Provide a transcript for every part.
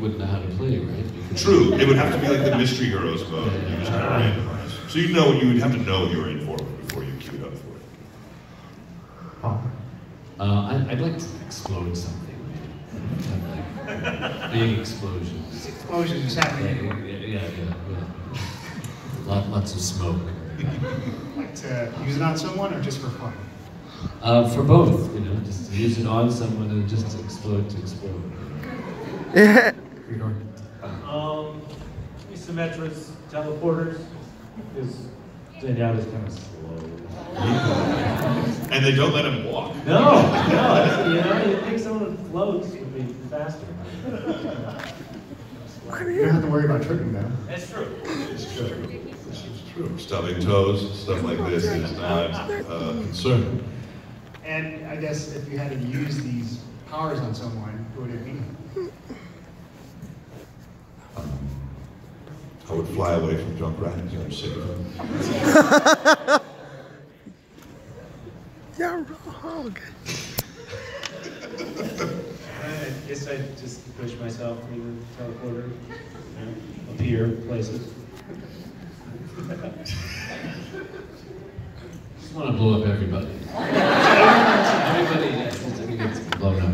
wouldn't know how to play, right? Because true. It would have to be like the Mystery Heroes mode. You just kind of randomize. So you would have to know you were in for it before you queued up for it. I'd like to explode something. Like big explosions. Explosions is happening. Yeah. Lots of smoke. Like to use it on someone or just for fun? For both, just to use it on someone and just to explode. Feodor? Asymmetrics, teleporters, because Zenyatta's kind of slow. And they don't let him walk. No, you think someone floats would be faster. You don't have to worry about tripping them. That's true. It's true. This is true. Stubbing toes, stuff like this is not a concern. And I guess if you had to use these powers on someone, who would it be? I would fly away from drunk riders. I'm sick of them. Yeah, Roadhog. I guess I'd just push myself through the teleporter, appear places. Just want to blow up everybody. Everybody gets blown up.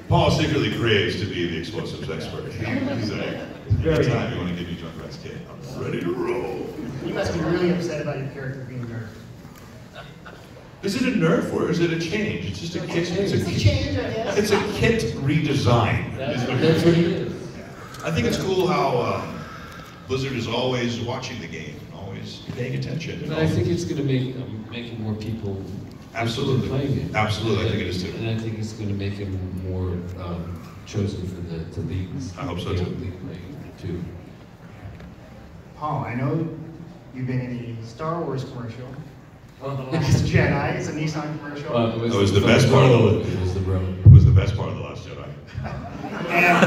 Paul secretly craves to be the explosives expert. He's like, every time you want to give me drunk rides, kid, I'm ready to roll. You must be really upset about your character being nerfed. Is it a nerf or is it a change? It's just a kit. It's a change, I guess. It's a kit redesign. That's what it is. I think it's cool how Blizzard is always watching the game, always paying attention. But I think it's going to make more people absolutely playing it. Absolutely, I think it is too. And I think it's going to make him more chosen for the leagues. I hope so too. League playing too. Paul, I know you've been in a Star Wars commercial. The Last Jedi is a Nissan commercial. It was the best part of the. It was the road. It was the best part of the Last Jedi. And,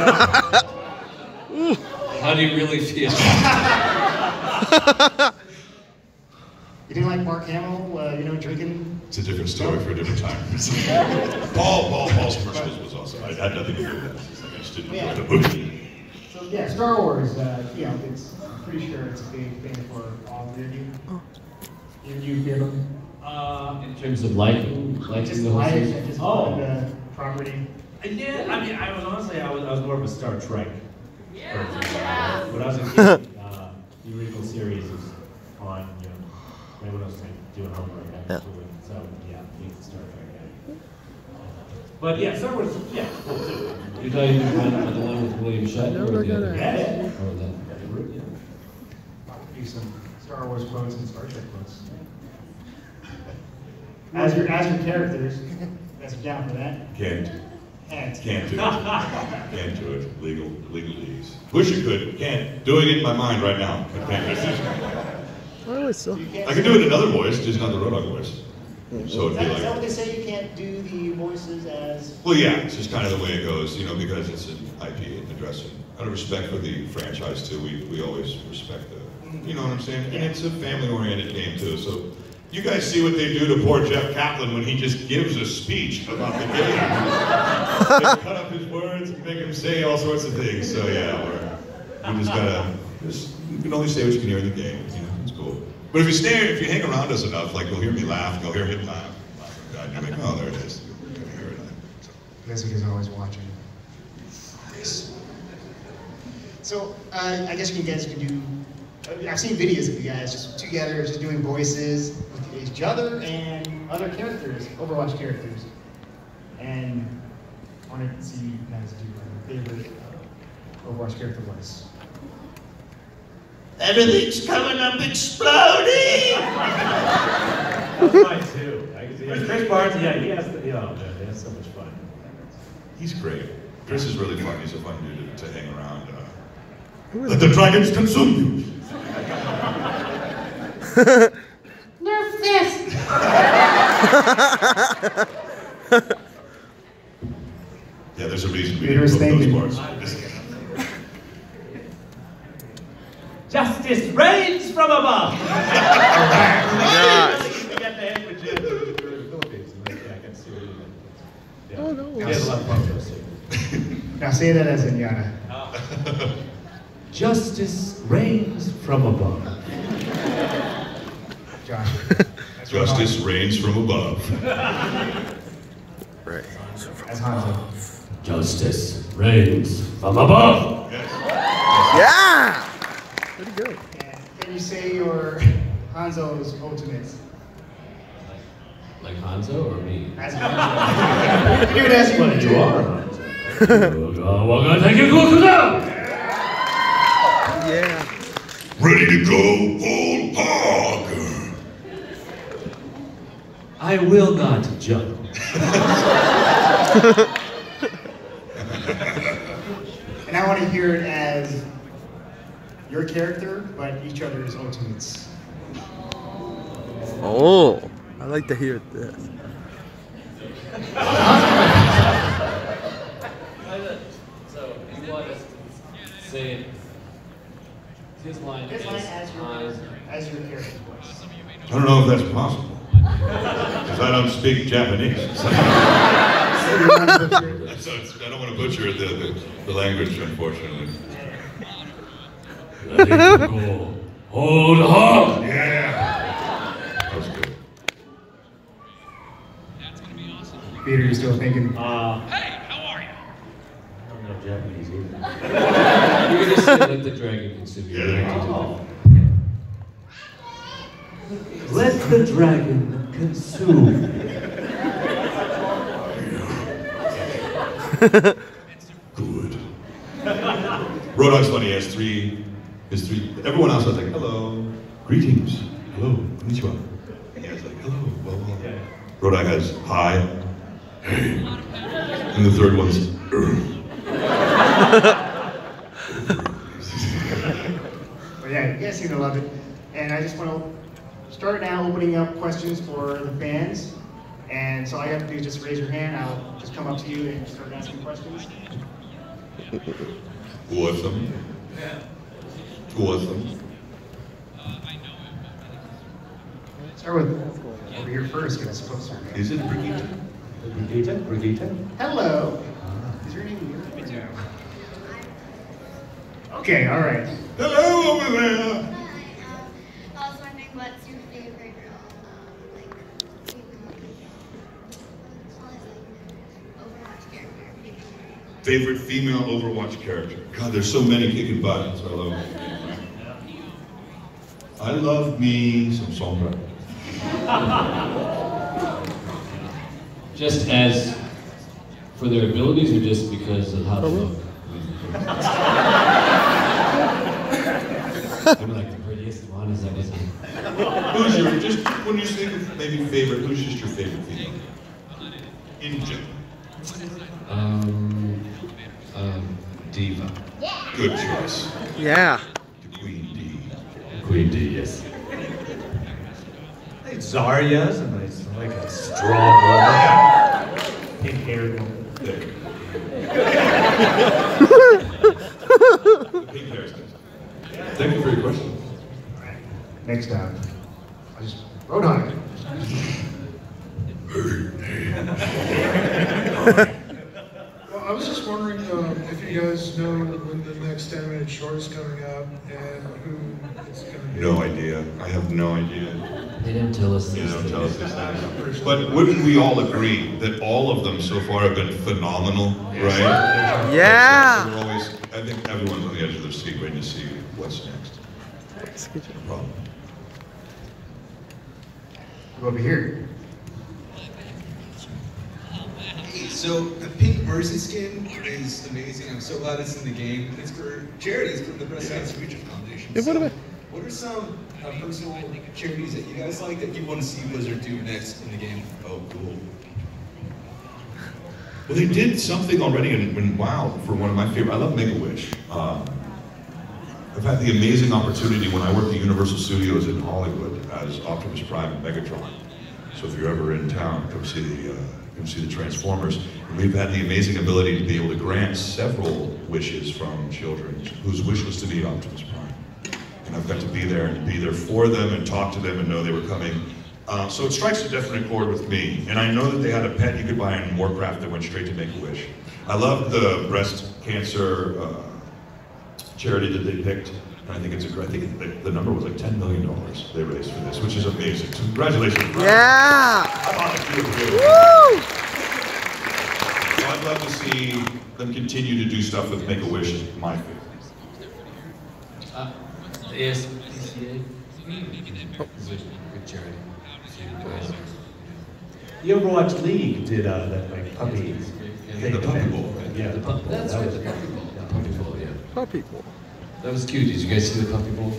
how do you really feel? you didn't like Mark Hamill, drinking? It's a different story for a different time. Paul's commercial was awesome. I had nothing to do with that. I just didn't enjoy the movie. So yeah, Star Wars. It's I'm pretty sure it's a big thing for all three of you. You give them in terms of liking just the whole life, series? just the property. Yeah, I mean, I was more of a Star Trek person. When I was a kid, the original series was on, when I was doing homework. So, yeah, he's a Star Trek guy. But yeah, Star Wars, yeah, cool too. You thought you were the one with William Shatner or the other? Yeah. Or that? Do some Star Wars quotes and Star Trek quotes. As your characters, you guys are down for that? Can't do it. Can't do it. Legalese. Wish you could. Can't. Doing it in my mind right now. I can't. I can do it in another voice, just not the Roadhog voice. So it'd be Is that what like. they say? You can't do the voices as. Well, yeah, it's just kind of the way it goes, because it's an IP and addressing. Out of respect for the franchise too, we always respect the. You know what I'm saying? And it's a family-oriented game too, so. You guys see what they do to poor Jeff Kaplan when he just gives a speech about the game. They cut up his words and make him say all sorts of things. So yeah, we just gotta, you can only say what you can hear in the game. It's cool. But if you hang around us enough, like you'll hear me laugh, you'll hear him laugh. And you're like, oh, there it is. You can hear it. That's because I'm always watching. Yes. So I guess you guys can do. I've seen videos of you guys just together, just doing voices with each other and other characters, Overwatch characters. And I wanted to see you guys do your favorite Overwatch character voice. Everything's coming up exploding! That's mine too. Chris Barnes, yeah, he has so much fun. He's great. Chris is really fun. He's a fun dude to hang around. Let the dragons consume you! Nerf this! Yeah, there's a reason we Peter's didn't thinking. book those parts. Justice reigns from above! God. Oh no. We have a lot of photos too. Now say that as Zenyatta. Justice reigns from above. Josh. Justice reigns from above. Right. As Hanzo. Justice reigns from above. Yes. Yeah! Pretty good. And can you say your Hanzo's ultimates? Like Hanzo or me? As Hanzo. You can do it as you want to do. You are. We're gonna take your course now. Yeah. Ready to go, full hog. I will not jump. And I want to hear it as your character, but each other's ultimates. Oh, I like to hear this. So you want us to say it? His line His line is as your character's voice. I don't know if that's possible. Because I don't speak Japanese. So I don't want to butcher the language, unfortunately. Hold on. Yeah. That was good. Peter, you're still thinking. Hey, how are you? I don't know Japanese either. You can just say let the dragon consume you. Yeah, there you go. Let the dragon consume. Good. Roadhog's funny. He has three. Everyone else was like, hello, greetings, hello, konnichiwa. And he has like, hello, well. Roadhog has hi, hey, and the third one's. But yeah, you guys seem to love it. And I just want to start now opening up questions for the fans. And so all you have to do is just raise your hand. I'll just come up to you and start asking questions. Awesome. Awesome. Start with over here first, because I suppose so. Is it Brigitte? Brigitte? Hello. Is your name Yuri? No. Okay, all right. Hello over there. I was wondering what's your favorite, like, Overwatch character? Favorite female Overwatch character? God, there's so many kicking butt, so I love it. I love me some Sombra. Just as for their abilities or just because of how they look? I'm like the prettiest one, is that it? Who's your, just when you think of maybe favorite, who's just your favorite female? In general. Diva. Good choice. Yeah. The Queen D. Queen D, yes. I think Zarya's a nice, like a strong woman. Pink-haired woman. There. The pink hair is good. Thank you for your question. All right. Next up, I just Roadhog. Well, I was just wondering if you guys know when the next animated short is coming out and who it's going to be. No idea. I have no idea. They didn't tell us You this. know, tell us this thing. But wouldn't we all agree that all of them so far have been phenomenal, right? Yeah. So we're always, I think everyone's on the edge of their seat waiting to see what's next. No problem. Go over here. Hey, so the pink Mercy skin is amazing. I'm so glad it's in the game. It's for charities from the Breast Cancer Research Foundation. Yeah, So, what are some personal charities that you guys like that you want to see Blizzard do next in the game? Oh, cool. Well, they did something already in WoW for one of my favorite. I love Make-A-Wish. I've had the amazing opportunity when I worked at Universal Studios in Hollywood as Optimus Prime and Megatron. So if you're ever in town, come see the Transformers. And we've had the amazing ability to be able to grant several wishes from children whose wish was to be Optimus Prime. And I've got to be there and be there for them and talk to them and know they were coming. So it strikes a definite chord with me. And I know that they had a pet you could buy in Warcraft that went straight to Make-A-Wish. I love the breast cancer charity that they picked. And I think it's I think the number was like $10 million they raised for this, which is amazing. So congratulations. Yeah! I'm on it. Woo! So I'd love to see them continue to do stuff with Make-A-Wish is my favorite. Yes, PCA. Good charity. The Overwatch League did that like puppy. Yeah, the Puppy Bowl. Yeah, the Puppy Bowl. That's right, the Puppy Bowl. The Puppy Bowl, yeah. Puppy Bowl. That was cute. Did you guys see the Puppy Bowl?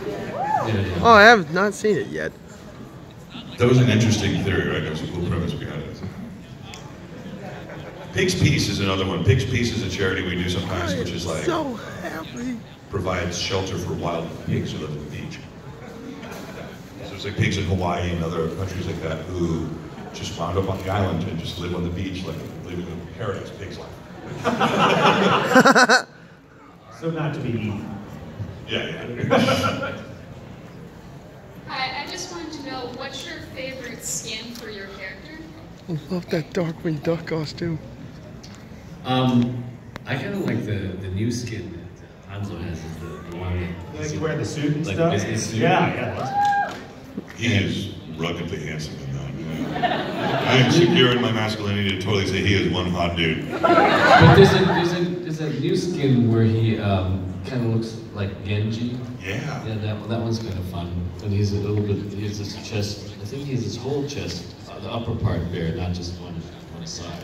Yeah. Oh, I have not seen it yet. That was an interesting theory, right? There was a cool premise behind it. Pig's Peace is another one. Pig's Peace is a charity we do sometimes, which is like so happy. provides shelter for wild pigs who live on the beach. So it's like pigs in Hawaii and other countries like that who just wound up on the island and just live on the beach like living in paradise pig's life. So not to be eaten. Yeah. Hi, I just wanted to know, what's your favorite skin for your character? I love that Darkwing Duck costume. I kind of like the new skin that Hanzo has. Is the one that Like you wear the suit and like stuff? business suit. Yeah. He is ruggedly handsome in that. Yeah. I am secure in my masculinity to totally say he is one hot dude. But there's a new skin where he kind of looks like Genji. Yeah. Yeah, that one's kind of fun. And he's a little bit. He has his chest. I think he has his whole chest, the upper part bare, not just one side.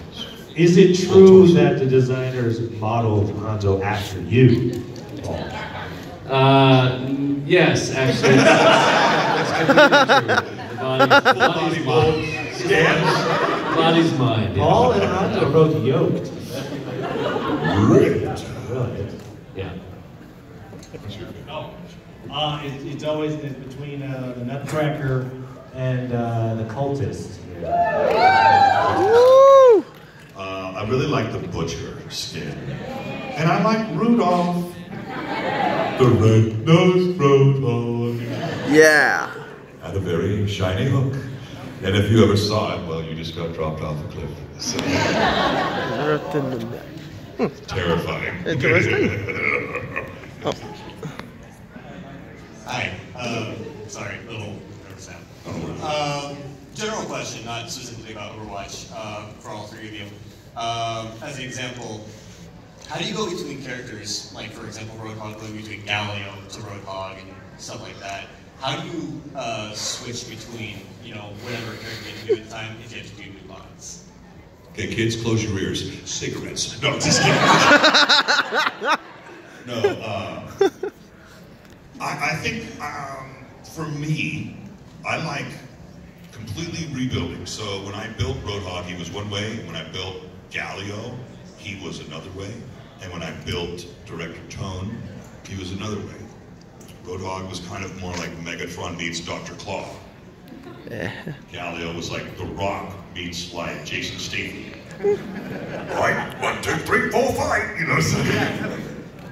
Is it true that the designers modeled Hanzo after you? Yes, actually. That's completely true. Body's mine. Yeah. Paul and Hanzo are both yoked. Really? Yeah. It's always between the Nutcracker and the Cultist. Woo! I really like the Butcher skin. And I like Rudolph. The red-nosed Roadhog. Yeah. Had a very shiny hook. And if you ever saw it, well, you just got dropped off a cliff. So, Ripped in the neck. terrifying. Interesting. Oh. Hi. Sorry, little nervous now. General question, not specifically about Overwatch, for all three of you. As an example, how do you go between characters, like for example Roadhog going between Galio to Roadhog and stuff like that? How do you switch between, whatever character you can do at the time if you have to do new lines? Okay, kids, close your ears. Cigarettes. No, just kidding. No, I think for me, I like completely rebuilding. So when I built Roadhog, he was one way. When I built Galio, he was another way. And when I built Director Tone, he was another way. Roadhog was kind of more like Megatron meets Dr. Claw. Galio was like The Rock meets like Jason Statham. Right, 1, 2, 3, 4, 5, so.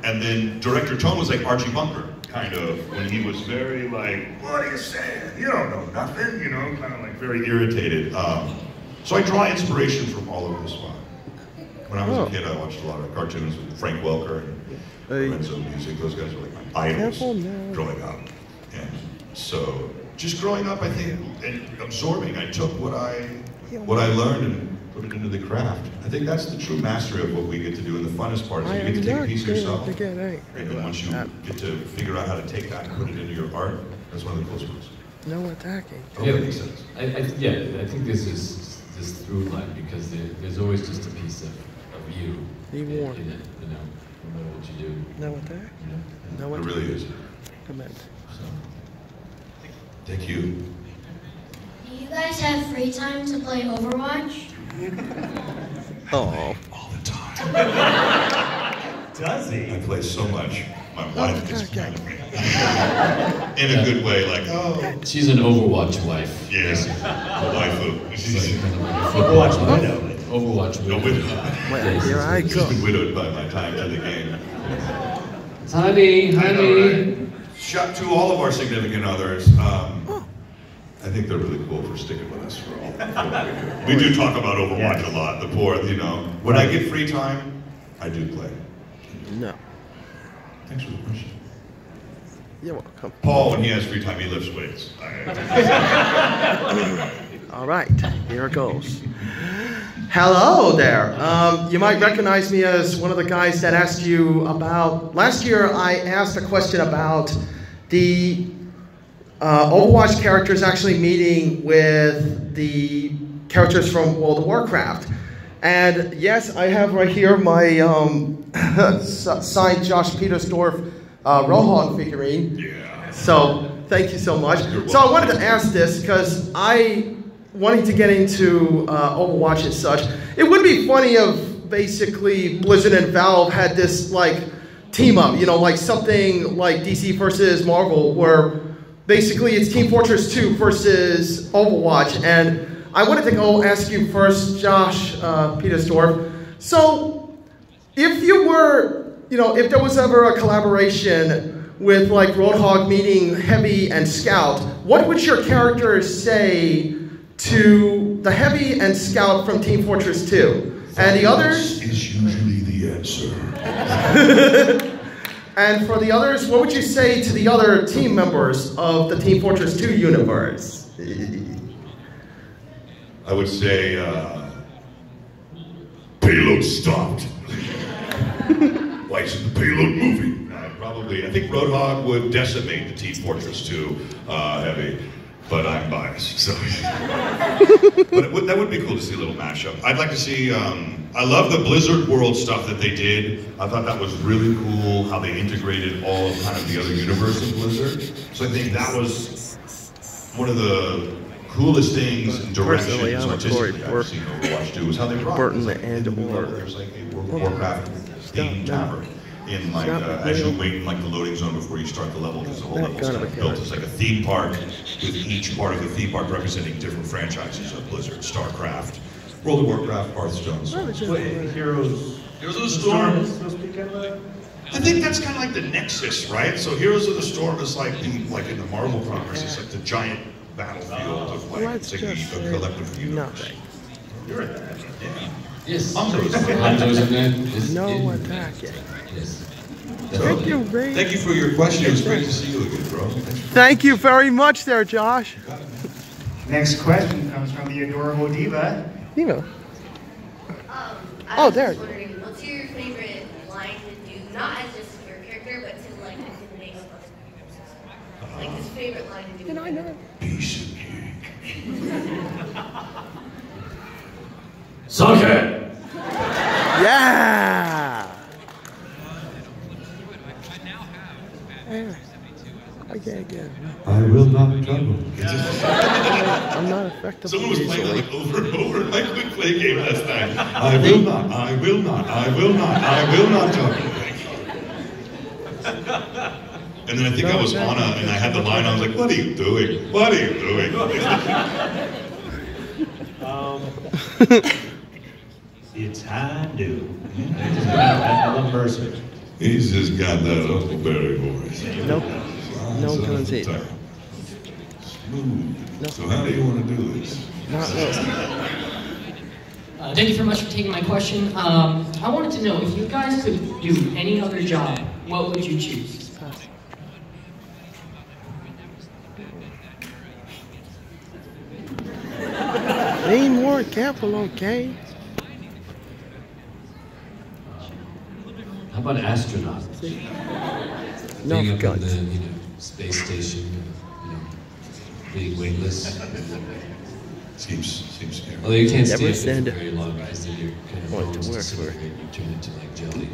And then Director Tone was like Archie Bunker, kind of, when he was very like, what are you saying? You don't know nothing, kind of like very irritated. So I draw inspiration from all over the spot. When I was a kid, I watched a lot of cartoons with Frank Welker and Lorenzo Music. Those guys were like my idols growing up. And so, just growing up, I think, and absorbing, I took what I learned and put it into the craft. I think that's the true mastery of what we get to do, and the funnest part is you get to take a piece of yourself, and then once you get to figure out how to take that and put it into your art, that's one of the coolest parts. No attacking. Yeah, makes sense. I think this is this through line because there's always just a piece of you Be warned. in it, no matter what you do. No attack? No It attack. really is. Command. So. Thank you. Do you guys have free time to play Overwatch? Oh. All the time. Does he? I play so much. My wife gets mad at me. In a good way, like, oh. She's an Overwatch wife. Yes, a waifu. She's kind of like a Overwatch widow. Overwatch No widow. widow. Well, here I She's go. been widowed by my time to the game. Honey. Shout to all of our significant others. I think they're really cool for sticking with us for all what we do. We do talk about Overwatch a lot. The poor, when I get free time, I do play. No. Thanks for the question. You're welcome. Paul, when he has free time, he lifts weights. All right, here it goes. Hello there. You might recognize me as one of the guys that asked you about, last year I asked a question about the Overwatch characters actually meeting with the characters from World of Warcraft. And yes, I have right here my signed Josh Petersdorf Roadhog figurine. Yeah. So thank you so much. So I wanted to ask this because I wanted to get into Overwatch and such. It would be funny if basically Blizzard and Valve had this like team up, you know, like something like DC versus Marvel, where basically it's Team Fortress 2 versus Overwatch. And I wanted to go ask you first, Josh Petersdorf. So if you were, you know, if there was ever a collaboration with like Roadhog meeting Heavy and Scout, what would your characters say to the Heavy and Scout from Team Fortress 2? And the others? Is usually the answer. And for the others, what would you say to the other team members of the Team Fortress 2 universe? I would say, payload stopped. Why isn't the payload moving? I think Roadhog would decimate the Team Fortress 2 Heavy, but I'm biased, so. But that would be cool to see a little mashup. I'd like to see, I love the Blizzard World stuff that they did. I thought that was really cool, how they integrated all of kind of the other universe of Blizzard. So I think that was one of the coolest things in directions artistically I've seen Overwatch do, is how they brought Burton it. and or There's like a World of Warcraft themed tavern in like as you wait in like the loading zone before you start the level, because the whole level is kind of built as like a theme park, with each part of the theme park representing different franchises of Blizzard, StarCraft, World of Warcraft, Hearthstone. Heroes of the Storm. I I think that's kind of like the Nexus, right? So Heroes of the Storm is like in the Marvel comics, it's like the giant battlefield of like a collective universe. Nothing. You're at that. Yeah. Yes. Honzo's in there. No attacking. Yes. Thank you, Ray. Thank you for your question. It was great to see you again, bro. Thank you very much there, Josh. Next question comes from the adorable Diva. Diva. I was just wondering, what's your favorite line to do, not as just your character, but to like intimidate other characters? Like his favorite line to do. I know. Piece of cake. Suck it! Yeah! Okay, again. I will not juggle. I'm not effective. Someone was playing that like over and over in my quick play game last night. I will not, I will not, I will not, I will not juggle. And then I think I was Anna and I had the line, I was like, what are you doing? What are you doing? It's high do. I love Mercer. He's just got that Huckleberry voice. Nope. No guns in. Smooth. So how do you want to do this? Not really. Thank you very much for taking my question. I wanted to know, if you guys could do any other job, what would you choose? Be more careful, okay? How about astronaut? No Being up guns. in the space station, being weightless. Seems scary. Although you can't Never stay up there send for very long, because then your kind of bones disintegrate and you turn into like jelly.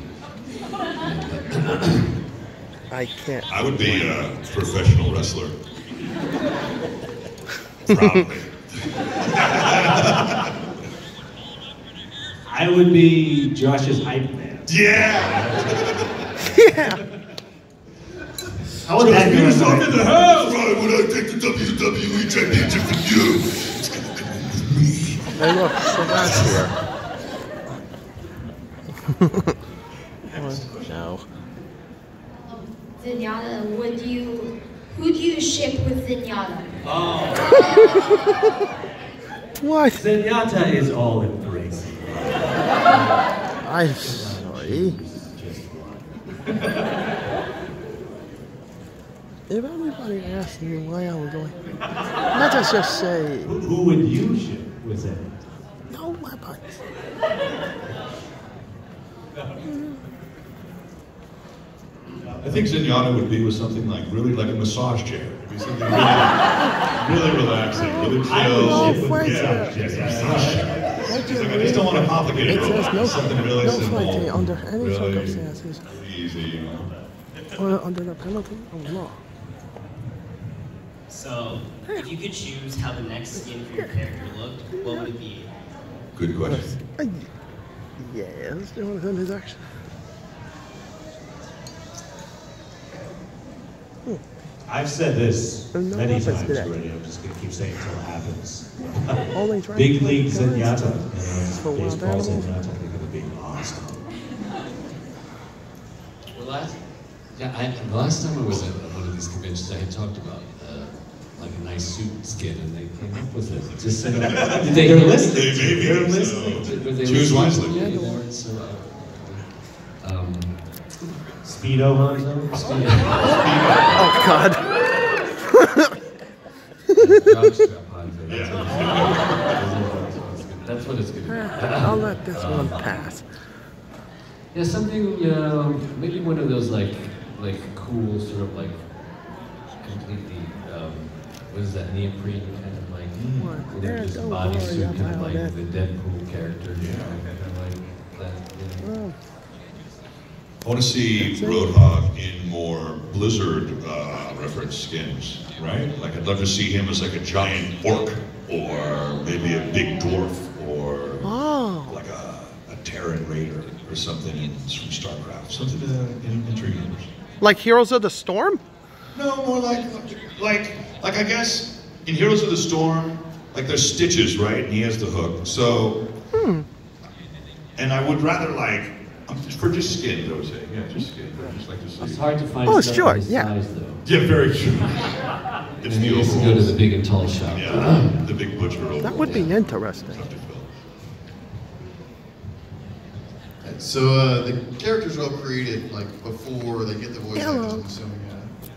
I can't. I would be a professional wrestler. Probably. I would be Josh's hype man. Yeah! Yeah! How would that go? In the house! Why would I take the WWE Championship from you? It's gonna come in with me. Hey, look, Savant's here. No. Zenyatta, who do you ship with Zenyatta? What? Zenyatta is all embracing. I'm sorry. If anybody asks me why I'm going, let us just say. Who would you shoot with it? No weapons. I think Zenyatta would be with something like really like a massage chair. It'd be something really, really relaxing, really chill. I just don't want to complicate it. Something really simple. No fighting under any really circumstances. Easy, you know. Or under the penalty of law. So, if you could choose how the next skin for your character looked, what would it be? Good question. Yeah, let's do one of his action. I've said this many times already. I'm just going to keep saying it until it happens. Big League Zenyatta. Baseball Zenyatta. They're going to be awesome. The last time I was at one of these conventions, I had talked about like a nice suit skin, and they came up with it. Just did they hear listening? They're listening. Choose wisely. Speedo Hanzo? Oh God. That's what it's going to be. I'll let this one pass. Yeah, something, maybe one of those like cool sort of like completely, what is that, neoprene kind of like, just a bodysuit kind of like the Deadpool character, kind of like that. I want to see Roadhog in more Blizzard reference skins, right? Like I'd love to see him as like a giant orc, or maybe a big dwarf, or like a Terran raider or something from StarCraft. Something intriguing. Like Heroes of the Storm? No, more like I guess in Heroes of the Storm, like there's Stitches, right? And he has the hook. So, and I would rather like. For just skin, I would say. Yeah, just skin. I just like to see. It's hard to find stuff sure, his size, though. Yeah, very true. It's and you used to go to the big and tall shop. Yeah, the big butcher. That would be interesting. So the characters are all created like before they get the voice actors, I'm assuming.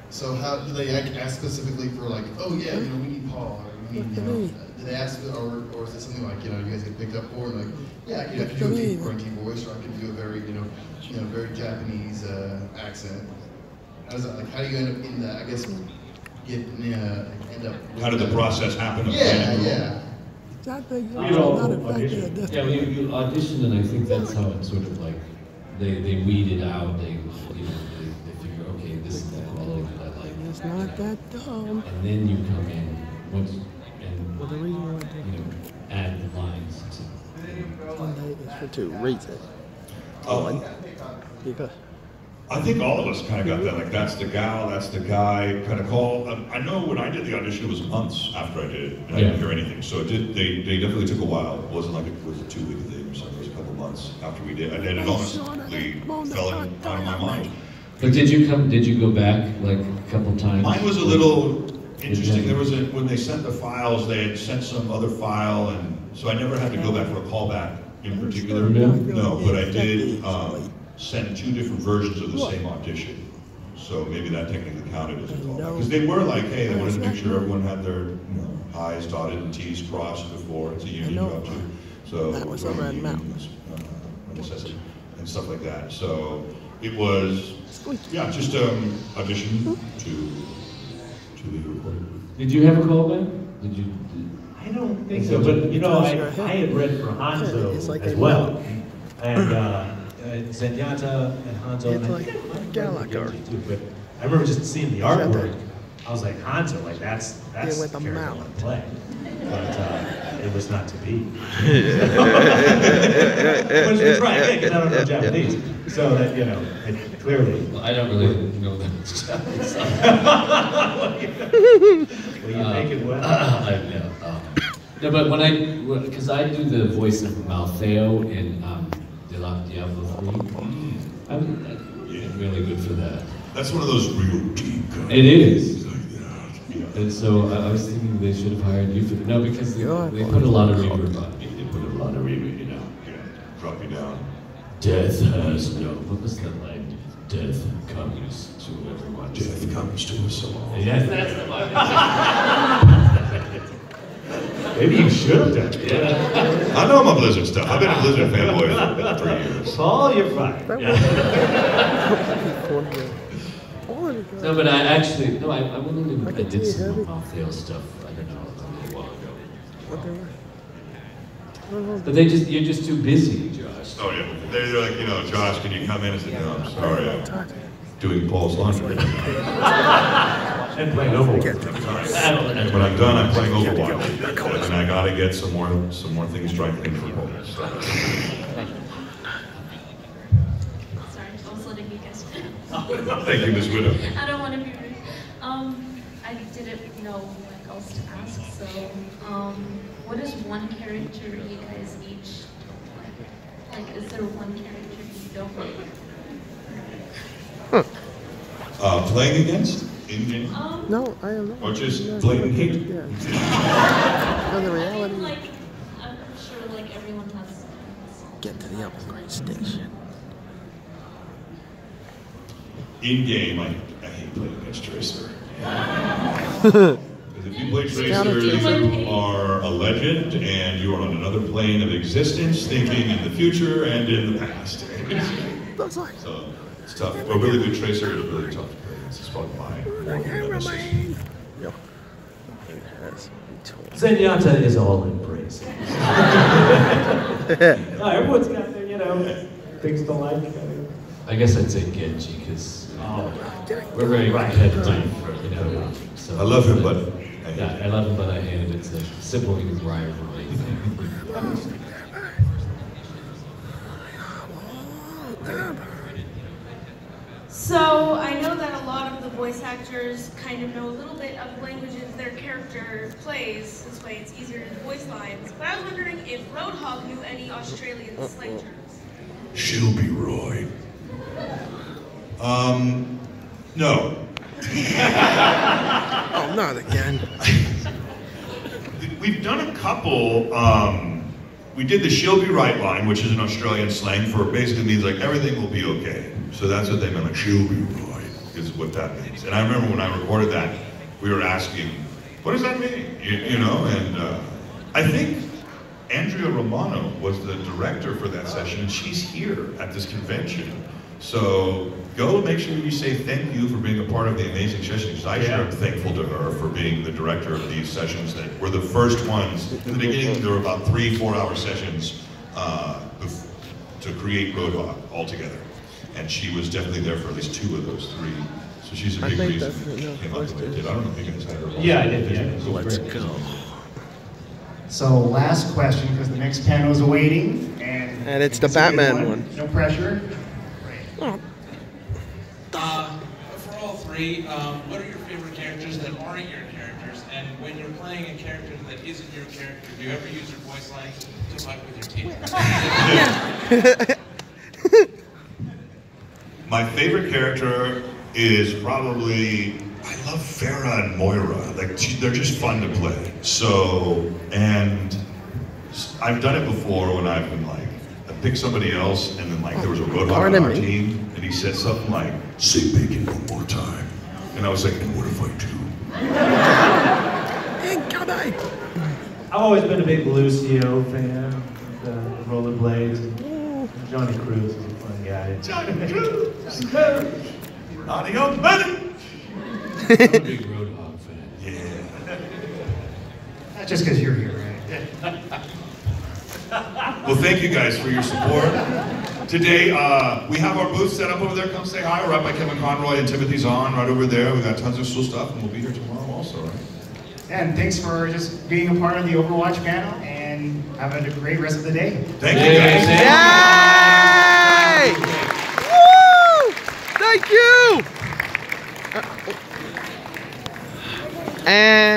So how do they ask specifically for like, oh yeah, we need Paul, or we need, do they ask, or is it something like, you guys get picked up for, and like, yeah, I could do a cranky voice, or I could do a very, very Japanese accent. How does that, like, how do you end up in that? I guess end up. How did the process happen? Yeah. That thing you audition, and I think that's how it sort of like they weed it out. They figure, okay, this is the quality that I like. It's not that dumb. And then you come in once and add the lines to. One day is for two reasons. One, because. I think all of us kind of got that, like that's the gal, that's the guy kind of call. I know when I did the audition, it was months after I did it, and I didn't hear anything. So they definitely took a while. It wasn't like it was a 2-week thing or something. It was a couple months after we did. And then it honestly fell out of my mind. But did you go back like a couple times? Mine was a little interesting. There was when they sent the files, they had sent some other file, and so I never had to go back for a callback in particular. No, but I did send 2 different versions of the same audition. So maybe that technically counted as a callback. Because they were like, hey, they wanted to make sure everyone had their I's dotted and T's crossed before. It's a union job too. So that was a red mountain. And stuff like that. So it was, just audition to be recorded. Did you have a callback? Did you? I don't think so, but I had read for Hanzo as well. And Zenyatta and Hanzo, and I think Genji too, but I remember just seeing the artwork. I was like, Hanzo, like that's the character I want to play. But it was not to be. Which was right, because I don't know Japanese. So that, clearly. Well, I don't really know that Japanese. Well, you make it well. No, but because I do the voice of Malfeo in Diablo 3. I'm really good for that. That's one of those real deep guys. It is. And so I was thinking they should have hired you for that. No, because they put a lot of reverb on me. They put a lot of reverb, Drop you down. Death has no. What was that line? Death comes to Overwatch. Death comes to us all. Yes, that's the one. Maybe you should have done it. Yeah. I know my Blizzard stuff. I've been a Blizzard fanboy for years. Paul, you're fine. No, but I actually, no, I'm willing to, I did some off-tail stuff, I don't know, a little while ago. But you're just too busy, Josh. Oh yeah, they're like, Josh, can you come in? I said, no, I'm sorry, I'm doing Paul's laundry. And playing Overwatch. And when I'm done, I'm playing Overwatch. And I gotta get some more things dry cleaned for Paul. So. Sorry, I was letting you guys finish. Thank you, Ms. Widow. I don't want to be rude. I didn't know what else to ask, so what is one character you guys each like? Is there one character you don't like? Playing against? In-game? No, I am not. Or just blatant hate? Yeah. No, the reality. I'm sure like everyone has. Get to the upgrade station. In-game, I hate playing against Tracer. Because if you play Tracer, you are a legend, and you are on another plane of existence, thinking in the future and in the past. So, it's tough. A really good Tracer is really tough to play. It's probably my nemesis. Zenyatta is all in praise. Everyone's got their, things to like. I guess I'd say Genji, because we're very competitive, so. I love him, but I love him, but I hate him. It's a simple rivalry. So I know that a lot of the voice actors kind of know a little bit of languages their character plays. This way it's easier to voice lines. But I was wondering if Roadhog knew any Australian slang terms. She'll be Roy. No. Oh, not again. We've done a couple. We did the "she'll be right" line, which is an Australian slang for basically means like everything will be okay. So that's what they meant, like "she'll be right" is what that means. And I remember when I recorded that, we were asking, what does that mean? And I think Andrea Romano was the director for that session, and she's here at this convention. So go make sure you say thank you for being a part of the amazing session, because I sure am thankful to her for being the director of these sessions that were the first ones. In the beginning, there were about 3-4 hour sessions to create Roadhog altogether. And she was definitely there for at least 2 of those 3. So she's a big reason it came out the way it did. I don't know if you guys had her. Yeah, I did. Yeah. Let's go. So last question, because the next panel is awaiting. And it's the Batman one. No pressure. For all 3, what are your favorite characters that aren't your characters? And when you're playing a character that isn't your character, do you ever use your voice lines to fuck with your team? My favorite character is probably, I love Farah and Moira. Like, they're just fun to play. So, and I've done it before when I've been like, I picked somebody else, and then like there was a Roadhog on our team, and he said something like, "Say bacon one more time." And I was like, and what if I do? I've always been a big Lucio fan, the rollerblades, and Johnny Cruz is a fun guy. Johnny Cruz! Audio better! I'm a big Roadhog fan. Yeah. Not just because you're here, right? Well, thank you guys for your support. Today, we have our booth set up over there. Come say hi. We're up by Kevin Conroy and Timothy Zahn right over there. We got tons of cool stuff, and we'll be here tomorrow also, right? And thanks for just being a part of the Overwatch panel, and have a great rest of the day. Thank you, guys. Yay! Woo! Thank you! And